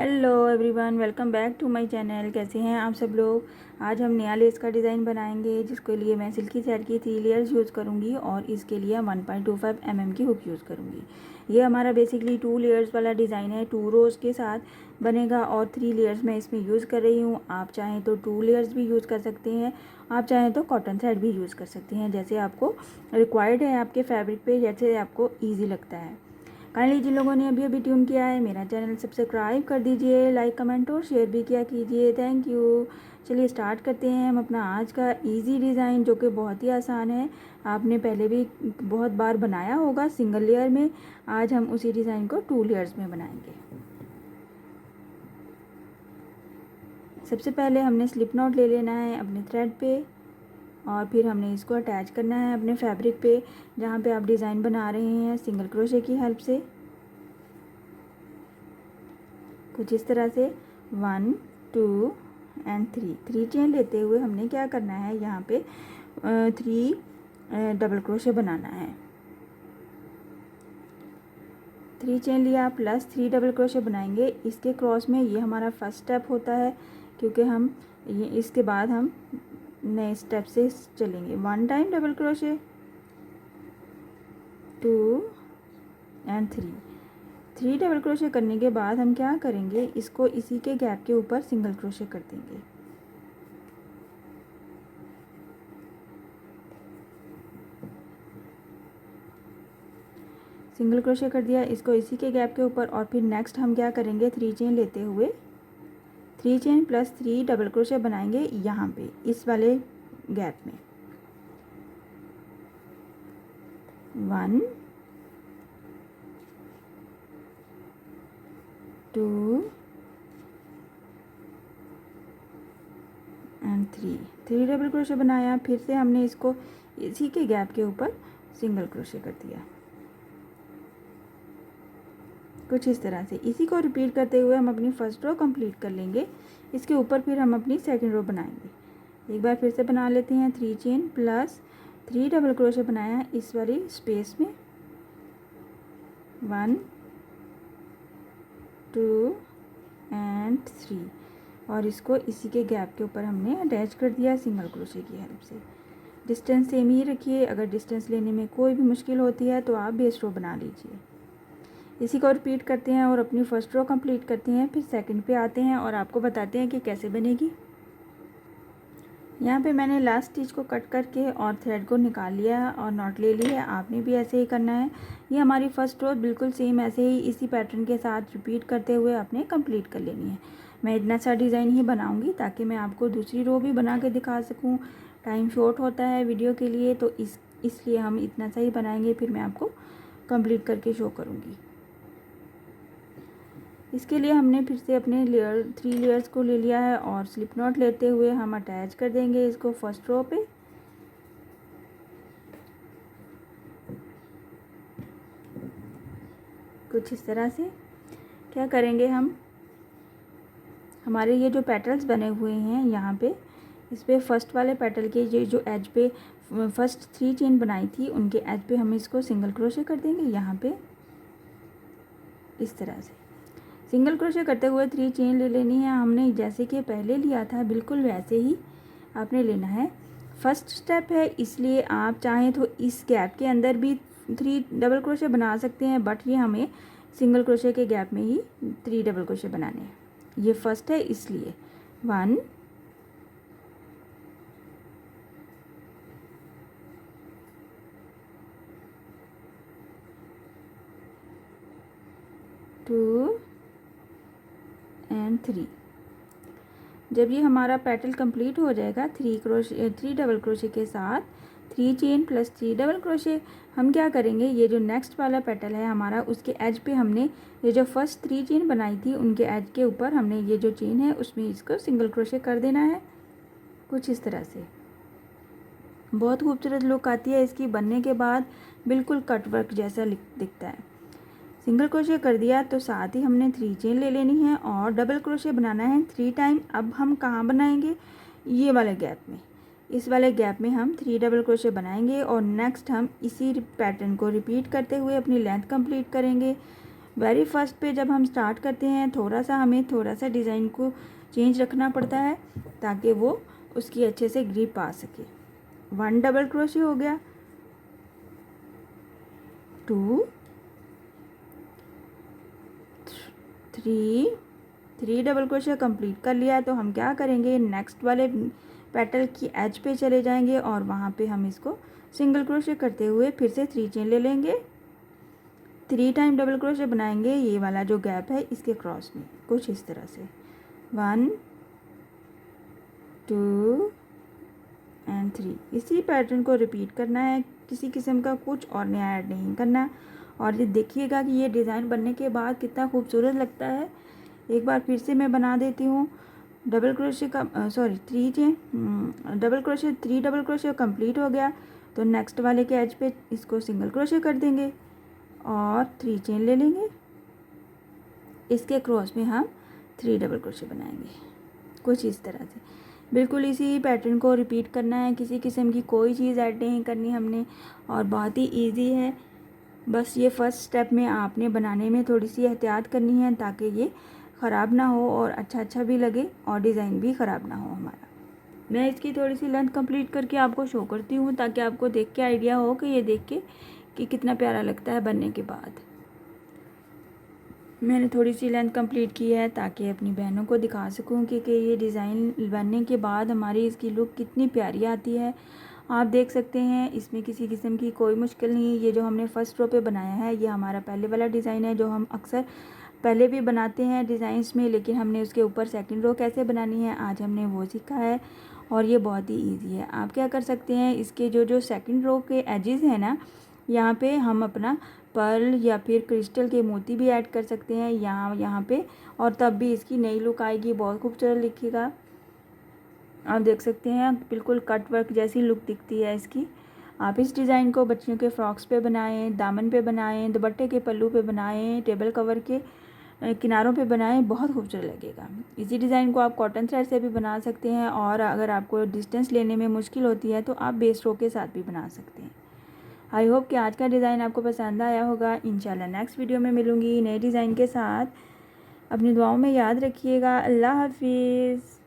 Hello everyone, welcome back to my channel. कैसे हैं आप सब लोग। आज हम नया लेस का डिज़ाइन बनाएंगे, जिसके लिए मैं सिल्की थ्रेड की 3 लेयर्स यूज़ करूंगी और इसके लिए 1.25 mm की हुक यूज़ करूंगी। ये हमारा बेसिकली 2 लेयर्स वाला डिज़ाइन है, 2 रोज़ के साथ बनेगा और 3 लेयर्स मैं इसमें यूज़ कर रही हूँ। आप चाहें तो 2 लेयर्स भी यूज़ कर सकते हैं, आप चाहें तो कॉटन थ्रेड भी यूज़ कर सकते हैं, जैसे आपको रिक्वायर्ड है आपके फैब्रिक पे, जैसे आपको ईजी लगता है। काइंडली जिन लोगों ने अभी ट्यून किया है मेरा चैनल सब्सक्राइब कर दीजिए, लाइक कमेंट और शेयर भी किया कीजिए। Thank you. चलिए स्टार्ट करते हैं हम अपना आज का इजी डिज़ाइन, जो कि बहुत ही आसान है। आपने पहले भी बहुत बार बनाया होगा सिंगल लेयर में। आज हम उसी डिज़ाइन को 2 लेयर्स में बनाएंगे। सबसे पहले हमने स्लिप नॉट ले लेना है अपने थ्रेड पे और फिर हमने इसको अटैच करना है अपने फैब्रिक पे, जहाँ पे आप डिज़ाइन बना रहे हैं सिंगल क्रोशे की हेल्प से। कुछ इस तरह से 1 2 एंड 3 चेन लेते हुए हमने क्या करना है, यहाँ पे 3 डबल क्रोशे बनाना है। 3 चेन लिया प्लस 3 डबल क्रोशे बनाएंगे इसके क्रॉस में। ये हमारा फर्स्ट स्टेप होता है, क्योंकि हम ये इसके बाद हम नए स्टेप से चलेंगे। 1 time double crochet, 2 and 3 double crochet करने के बाद हम क्या करेंगे, इसको इसी के गैप के ऊपर सिंगल क्रोशे कर देंगे। सिंगल क्रोशे कर दिया इसको इसी के गैप के ऊपर, और फिर नेक्स्ट हम क्या करेंगे, 3 चेन लेते हुए 3 चेन प्लस 3 डबल क्रोशे बनाएंगे यहाँ पे इस वाले गैप में। 1 2 एंड 3 डबल क्रोशे बनाया, फिर से हमने इसको इसी के गैप के ऊपर सिंगल क्रोशे कर दिया। कुछ इस तरह से इसी को रिपीट करते हुए हम अपनी फर्स्ट रो कंप्लीट कर लेंगे। इसके ऊपर फिर हम अपनी सेकंड रो बनाएंगे। एक बार फिर से बना लेते हैं। 3 चेन प्लस 3 डबल क्रोशे बनाया इस वाली स्पेस में। 1 2 एंड 3 और इसको इसी के गैप के ऊपर हमने अटैच कर दिया सिंगल क्रोशे की हेल्प से। डिस्टेंस सेम ही रखिए। अगर डिस्टेंस लेने में कोई भी मुश्किल होती है तो आप बेस रो बना लीजिए। इसी को रिपीट करते हैं और अपनी फर्स्ट रो कंप्लीट करते हैं, फिर सेकंड पे आते हैं और आपको बताते हैं कि कैसे बनेगी। यहाँ पे मैंने लास्ट स्टिच को कट करके और थ्रेड को निकाल लिया और नॉट ले ली है। आपने भी ऐसे ही करना है। ये हमारी फर्स्ट रो बिल्कुल सेम ऐसे ही इसी पैटर्न के साथ रिपीट करते हुए आपने कंप्लीट कर लेनी है। मैं इतना सा डिज़ाइन ही बनाऊँगी ताकि मैं आपको दूसरी रो भी बना के दिखा सकूँ। टाइम शॉर्ट होता है वीडियो के लिए, तो इसलिए हम इतना सा ही बनाएंगे, फिर मैं आपको कंप्लीट करके शो करूँगी। इसके लिए हमने फिर से अपने 3 लेयर्स को ले लिया है और स्लिप नॉट लेते हुए हम अटैच कर देंगे इसको फर्स्ट रो पे। कुछ इस तरह से क्या करेंगे, हम हमारे ये जो पेटल्स बने हुए हैं यहाँ पे, इस पे फर्स्ट वाले पेटल के ये जो एज पे फर्स्ट 3 चेन बनाई थी उनके एज पे हम इसको सिंगल क्रोशे कर देंगे यहाँ पे इस तरह से। सिंगल क्रोशे करते हुए 3 चेन ले लेनी है हमने, जैसे कि पहले लिया था बिल्कुल वैसे ही आपने लेना है। फर्स्ट स्टेप है, इसलिए आप चाहें तो इस गैप के अंदर भी 3 डबल क्रोशे बना सकते हैं, बट ये हमें सिंगल क्रोशे के गैप में ही 3 डबल क्रोशे बनाने हैं। ये फर्स्ट है इसलिए 1 2 एंड 3। जब ये हमारा पेटल कंप्लीट हो जाएगा 3 डबल क्रोशे के साथ 3 चेन प्लस 3 डबल क्रोशे, हम क्या करेंगे, ये जो नेक्स्ट वाला पेटल है हमारा उसके एज पे हमने ये जो फर्स्ट 3 चेन बनाई थी उनके एज के ऊपर हमने ये जो चेन है उसमें इसको सिंगल क्रोशे कर देना है। कुछ इस तरह से बहुत खूबसूरत लुक आती है इसकी बनने के बाद, बिल्कुल कट वर्क जैसा दिखता है। सिंगल क्रोशे कर दिया तो साथ ही हमने 3 चेन ले लेनी है और डबल क्रोशे बनाना है 3 टाइम। अब हम कहाँ बनाएंगे, ये वाले गैप में, इस वाले गैप में हम 3 डबल क्रोशे बनाएंगे और नेक्स्ट हम इसी पैटर्न को रिपीट करते हुए अपनी लेंथ कंप्लीट करेंगे। वेरी फर्स्ट पे जब हम स्टार्ट करते हैं हमें थोड़ा सा डिज़ाइन को चेंज रखना पड़ता है ताकि वो उसकी अच्छे से ग्रिप आ सके। 1 डबल क्रोशे हो गया, 2, 3 डबल क्रोशे कंप्लीट कर लिया। तो हम क्या करेंगे, नेक्स्ट वाले पेटल की एज पे चले जाएंगे और वहाँ पे हम इसको सिंगल क्रोशे करते हुए फिर से 3 चेन ले लेंगे। 3 टाइम डबल क्रोशे बनाएंगे ये वाला जो गैप है इसके क्रॉस में, कुछ इस तरह से 1, 2 एंड 3। इसी पैटर्न को रिपीट करना है, किसी किस्म का कुछ और नया ऐड नहीं करना। और ये देखिएगा कि ये डिज़ाइन बनने के बाद कितना खूबसूरत लगता है। एक बार फिर से मैं बना देती हूँ। डबल क्रोशे का 3 डबल क्रोशे कंप्लीट हो गया। तो नेक्स्ट वाले के एज पे इसको सिंगल क्रोशे कर देंगे और 3 चेन ले लेंगे। इसके क्रॉस में हम 3 डबल क्रोशे बनाएंगे, कुछ इस तरह से। बिल्कुल इसी पैटर्न को रिपीट करना है, किसी किस्म की कोई चीज़ ऐड नहीं करनी हमने, और बहुत ही इजी है। बस ये फर्स्ट स्टेप में आपने बनाने में थोड़ी सी एहतियात करनी है ताकि ये ख़राब ना हो और अच्छा भी लगे और डिज़ाइन भी ख़राब ना हो हमारा। मैं इसकी थोड़ी सी लेंथ कंप्लीट करके आपको शो करती हूँ ताकि आपको देख के आइडिया हो कि ये देख के कि कितना प्यारा लगता है बनने के बाद। मैंने थोड़ी सी लेंथ कंप्लीट की है ताकि अपनी बहनों को दिखा सकूं कि ये डिज़ाइन बनने के बाद हमारी इसकी लुक कितनी प्यारी आती है। आप देख सकते हैं इसमें किसी किस्म की कोई मुश्किल नहीं है। ये जो हमने फ़र्स्ट रो पे बनाया है ये हमारा पहले वाला डिज़ाइन है जो हम अक्सर पहले भी बनाते हैं डिज़ाइंस में, लेकिन हमने उसके ऊपर सेकंड रो कैसे बनानी है आज हमने वो सीखा है और ये बहुत ही ईजी है। आप क्या कर सकते हैं, इसके जो सेकंड रो के एजेस हैं ना, यहाँ पे हम अपना पर्ल या फिर क्रिस्टल के मोती भी ऐड कर सकते हैं यहाँ पे, और तब भी इसकी नई लुक आएगी, बहुत खूबसूरत दिखेगा। आप देख सकते हैं बिल्कुल कट वर्क जैसी लुक दिखती है इसकी। आप इस डिज़ाइन को बच्चियों के फ्रॉक्स पे बनाएं, दामन पे बनाएं, दुपट्टे के पल्लू पे बनाएं, टेबल कवर के किनारों पे बनाएं, बहुत खूबसूरत लगेगा। इसी डिज़ाइन को आप कॉटन थ्रेड से भी बना सकते हैं, और अगर आपको डिस्टेंस लेने में मुश्किल होती है तो आप बेस रो के साथ भी बना सकते हैं। आई होप कि आज का डिज़ाइन आपको पसंद आया होगा। इंशाल्लाह नेक्स्ट वीडियो में मिलूँगी नए डिज़ाइन के साथ। अपनी दुआओं में याद रखिएगा। अल्लाह हाफिज़।